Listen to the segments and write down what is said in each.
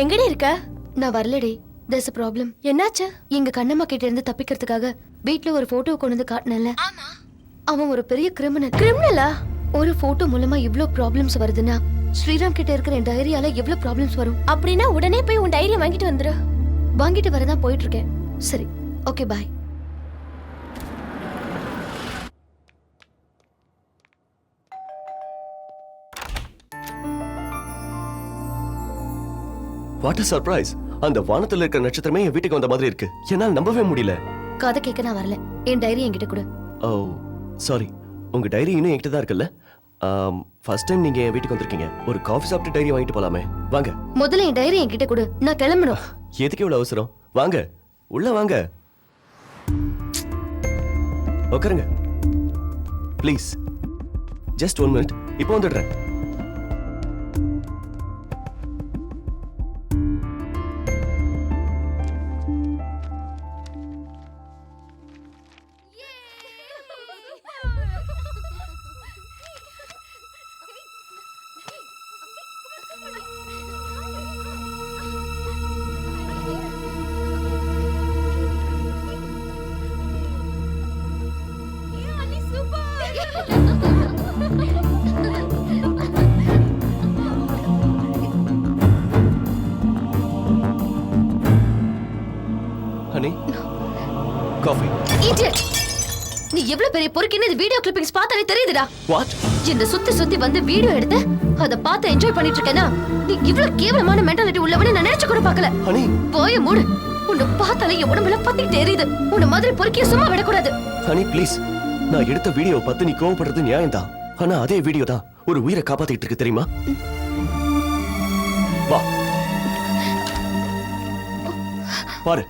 எங்கடி இருக்க? நான் வரலடி. there's a problem. என்னாச்சு? எங்க கண்ணம்மா கிட்ட இருந்து தப்பிக்கிறதுக்காக வீட்ல ஒரு போட்டோ கொண்டு வந்து காட்டினல. ஆமா. அவன் ஒரு பெரிய கிரிமினல். கிரிமினலா? ஒரு போட்டோ மூலமா இவ்ளோ ப்ராப்ளம்ஸ் வருதுன்னா ஸ்ரீராம் கிட்ட இருக்கிற என் டைரியால எவ்ளோ ப்ராப்ளம்ஸ் வரும். அப்படின்னா உடனே போய் உன் டைரியை வாங்கிட்டு வந்துரு. வாங்கிட்டு வரதான் போயிட்டு இருக்கேன். சரி, okay, bye. What a surprise. அந்த வானத்துல இருக்கிற நட்சத்திரமே என் வீட்டுக்கு வந்த மாதிரி இருக்கு. என்னால நம்பவே முடியல. கதை கேட்க நான் வரல. என் டைரி என்கிட்ட கொடு. ஓ சாரி, உங்க டைரி இன்னும் என்கிட்ட தான் இருக்குல்ல. ஃபர்ஸ்ட் டைம் நீங்க என் வீட்டுக்கு வந்திருக்கீங்க. ஒரு காஃபி சாப்பிட்டு டைரி வாங்கிட்டு போலாமே. வாங்க. முதல்ல என் டைரி என்கிட்ட கொடு. நான் கிளம்பணும். எதுக்கு இவ்வளவு அவசரம்? வாங்க, உள்ள வாங்க. உட்காருங்க ப்ளீஸ். Just 1 minute. இப்போ வந்துடுறேன். Honey, coffee. இடியட். நீ எவ்வளவு பெரிய பொறுக்கின்னு இந்த வீடியோ கிளிப்பிங்ஸ் பார்த்தாலே தெரியுதுடா. வாட்? என்ன சுத்தி சுத்தி வந்து வீடியோ எடுத்து அத பார்த்து என்ஜாய் பண்ணிட்டு இருக்கேனா? நீ இவ்வளவு கேவலமான மென்டாலிட்டி உள்ளவனே நான் நினைச்சு கூட பார்க்கல. ஹனி, போய் மூடு. உன்னை பார்த்தாலே என் உடம்புல பத்திக்கிட்டே எரியுது. உன்னை மாதிரி பொறுக்கிய சும்மா விடக்கூடாது. Honey please. நான் எடுத்த வீடியோ பார்த்து நீ கோவப்படுறது நியாயம்தான். ஆனா அதே வீடியோ தான் ஒரு உயிரை காப்பாத்திட்டு இருக்கு, தெரியுமா? வா பாரு.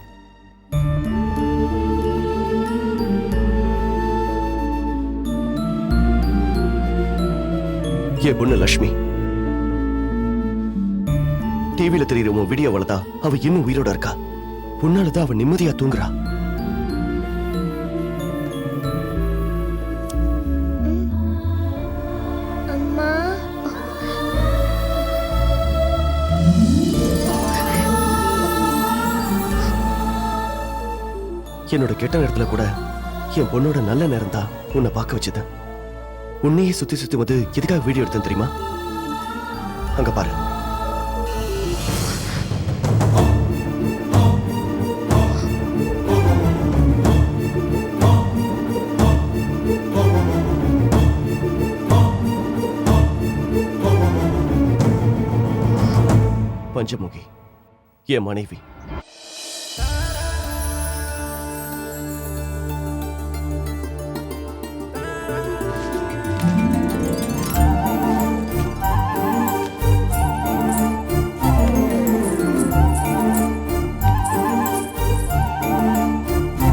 ஏ பொண்ணு லட்சுமி, டிவில தெரியுற உன் வீடியோவாலதான் அவ இன்னும் உயிரோட இருக்கா. உன்னாலதான் அவ நிம்மதியா தூங்குறா. அம்மா, என்னோட கெட்ட நேரத்துல கூட என் பொண்ணோட நல்ல நேரம் தான் உன்னை பார்க்க வச்சது. உன்னையே சுத்தி சுத்தி வந்து எதுக்காக வீடியோ எடுத்தேன் தெரியுமா? அங்க பாரு. பஞ்சமுகி என் மனைவி.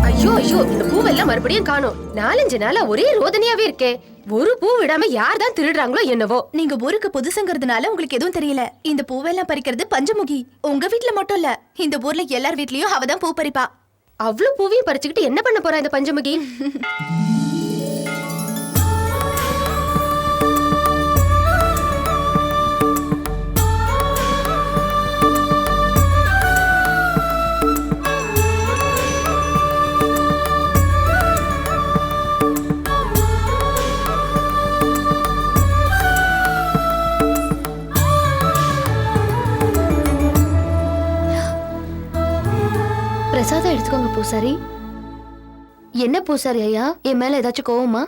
ஐயோ, இந்த பூவெல்லாம் மறுபடியும் காணோம். 4-5 நாளா ஒரே ரோதனையாவே இருக்கே. ஒரு பூ விடாம யார் தான் திருடுறாங்களோ என்னவோ. நீங்க ஊருக்கு புதுசுங்கிறதுனால உங்களுக்கு எதுவும் தெரியல. இந்த பூவெல்லாம் பறிக்கிறது பஞ்சமுகி. உங்க வீட்ல மட்டும் இல்ல, இந்த ஊர்ல எல்லார் வீட்லயும் அவதான் பூ பறிப்பா. அவ்வளவு பூவையும் பறிச்சுக்கிட்டு என்ன பண்ண போறா இந்த பஞ்சமுகி? பிரசாதம் எடுத்துக்கோங்க பூசாரி. என்ன பூசாரி ஐயா, என் மேல ஏதாச்சும் கோவமா?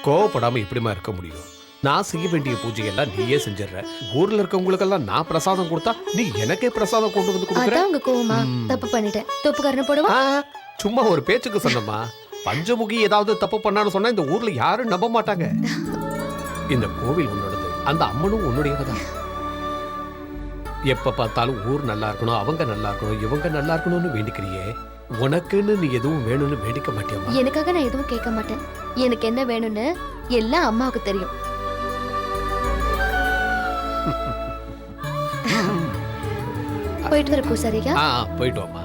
கோவப்படாம இப்படிமா இருக்க முடியும்? நான் செய்ய வேண்டிய பூஜையெல்லாம் நீயே செஞ்சிடற. ஊர்ல இருக்கவங்களுக்கெல்லாம் நான் பிரசாதம் கொடுத்தா நீ எனக்கே பிரசாதம் கொண்டு வந்து கொடுக்குற. அதான் உங்க கோவமா? தப்பு பண்ணிட்டேன். தப்பு காரணம் போடுவா. சும்மா ஒரு பேச்சுக்கு சொன்னமா. பஞ்சமுகி ஏதாவது தப்பு பண்ணான்னு சொன்னா இந்த ஊர்ல யாரும் நம்ப மாட்டாங்க. இந்த கோவில் உன்னோடது, அந்த அம்மனும் உன்னுடையவதான். எப்ப பார்த்தாலும் ஊர் நல்லா இருக்கணும், அவங்க நல்லா இருக்கணும், இவங்க நல்லா இருக்கணும்னு வேண்டிக்கிறியே. உனக்குன்னு நீ எதுவும் வேணும்னு வேண்டிக்க மாட்டியம்மா? எனக்காக நான் எதுவும் கேட்க மாட்டேன். எனக்கு என்ன வேணும்னு எல்லாம் அம்மாவுக்கு தெரியும். போயிட்டு வர பூசாரியா? போயிட்டு வாமா.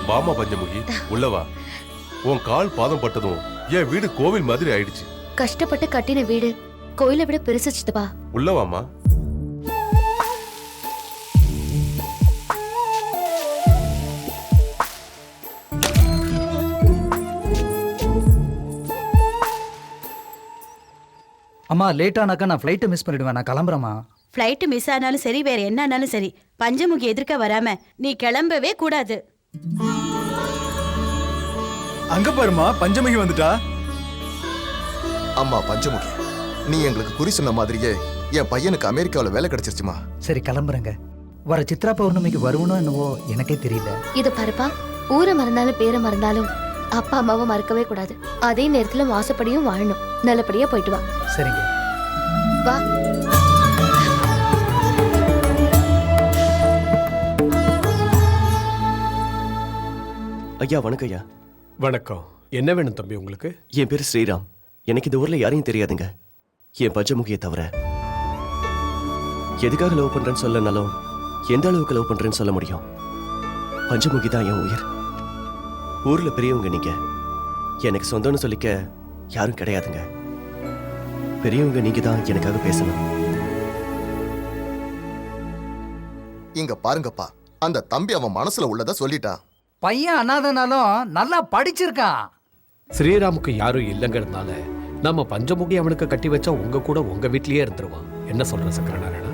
மாமா பஞ்சமுகி உள்ளவா. உன் கால் பாதம் பட்டதும் என் வீடு கோவில் மாதிரி ஆயிடுச்சு. கஷ்டப்பட்டு கட்டின வீடு கோயிலை விட பெருசு சித்தப்பா. உள்ளவாமா. அம்மா லேட் ஆனாக்கா நான் ஃப்ளைட்டை மிஸ் பண்ணிடுவேன். நான் கிளம்புறேம்மா. ஃப்ளைட் மிஸ் ஆனாலும் சரி, வேற என்ன ஆனாலும் சரி, பஞ்சமுகி எதிர்க்க வராம நீ கிளம்பவே கூடாது. அங்க பாருமா, பஞ்சமுகி வந்துட்டா. அம்மா பஞ்சமுகி, நீ எங்களுக்கு குறி சொன்ன மாதிரியே என் பையனுக்கு அமெரிக்காவில் வேலை கிடைச்சிருச்சுமா. சரி கிளம்புறேங்க. வர சித்ரா பௌர்ணமிக்கு வருவனோ என்னவோ எனக்கே தெரியல. இது பாருப்பா, ஊரை மறந்தாலும் பேரை மறந்தாலும் அப்பா அம்மாவை மறக்கவே கூடாது. அதே நேரத்துல வாசப்படியும் வாழணும். நல்லபடியா போயிட்டு வா. சரிங்க. வா. ஐயா வணக்கம் ஐயா. வணக்கம். என்ன வேணும் தம்பி உங்களுக்கு? என் பேரு ஸ்ரீராம். எனக்கு இந்த ஊர்ல யாரையும் தெரியாதுங்க, என் பஞ்சமுகியை தவிர. எதுக்காக லவ் பண்றேன்னு சொல்லனாலும் எந்த அளவுக்கு லவ் பண்றேன்னு சொல்ல முடியும். பஞ்சமுகி தான் என் உயிர். ஊர்ல பெரியவங்க நீங்க. எனக்கு சொந்தம்னு சொல்லிக்க யாரும் கிடையாதுங்க. பெரியவங்க நீங்க தான் எனக்காக பேசணும். இங்க பாருங்கப்பா, அந்த தம்பி அவன் மனசுல உள்ளத சொல்லிட்டான். பையன் அனாதனாலும் நல்லா படிச்சிருக்கான். ஸ்ரீராமுக்கு யாரும் இல்லைங்கிறதுனால நம்ம பஞ்சமுகி அவனுக்கு கட்டி வச்சா உங்க கூட உங்க வீட்லயே இருந்துருவான். என்ன சொல்ற சக்கரநாராயணா?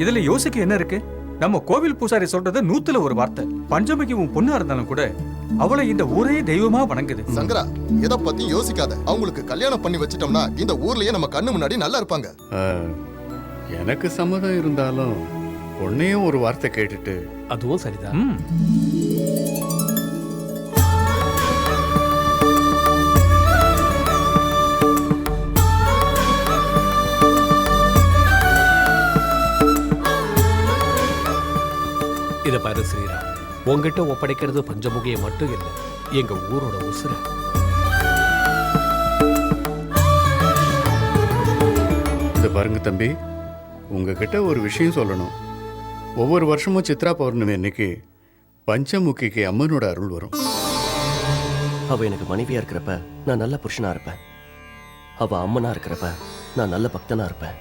இதுல யோசிக்க என்ன இருக்கு? நம்ம கோவில் பூசாரி சொல்றது 100ல 1 வார்த்தை. பஞ்சமுகி உன் பொண்ணா இருந்தாலும் கூட அவளை இந்த ஊரே தெய்வமா வணங்குது. சங்கரா, எதை பத்தியும் யோசிக்காத. அவங்களுக்கு கல்யாணம் பண்ணி வச்சிட்டோம்னா இந்த ஊர்லயே நம்ம கண்ணு முன்னாடி நல்லா இருப்பாங்க. எனக்கு சம்மதம் இருந்தாலும் பொண்ணையும் ஒரு வார்த்தை கேட்டுட்டு. அதுவும் சரிதான். இத பாரு ஸ்ரீராம், உங்ககிட்ட ஒப்படைக்கிறது பஞ்சமுகியை மட்டும் இல்லை, எங்க ஊரோட உசுர. இத பாருங்க தம்பி, உங்ககிட்ட ஒரு விஷயம் சொல்லணும். ஒவ்வொரு வருஷமும் சித்ரா பௌர்ணமி அன்னைக்கு பஞ்சமுகிக்கு அம்மனோட அருள் வரும். அவ எனக்கு மனைவியா இருக்கிறப்ப நான் நல்ல புருஷனா இருப்பேன். அவ அம்மனா இருக்கிறப்ப நான் நல்ல பக்தனா இருப்பேன்.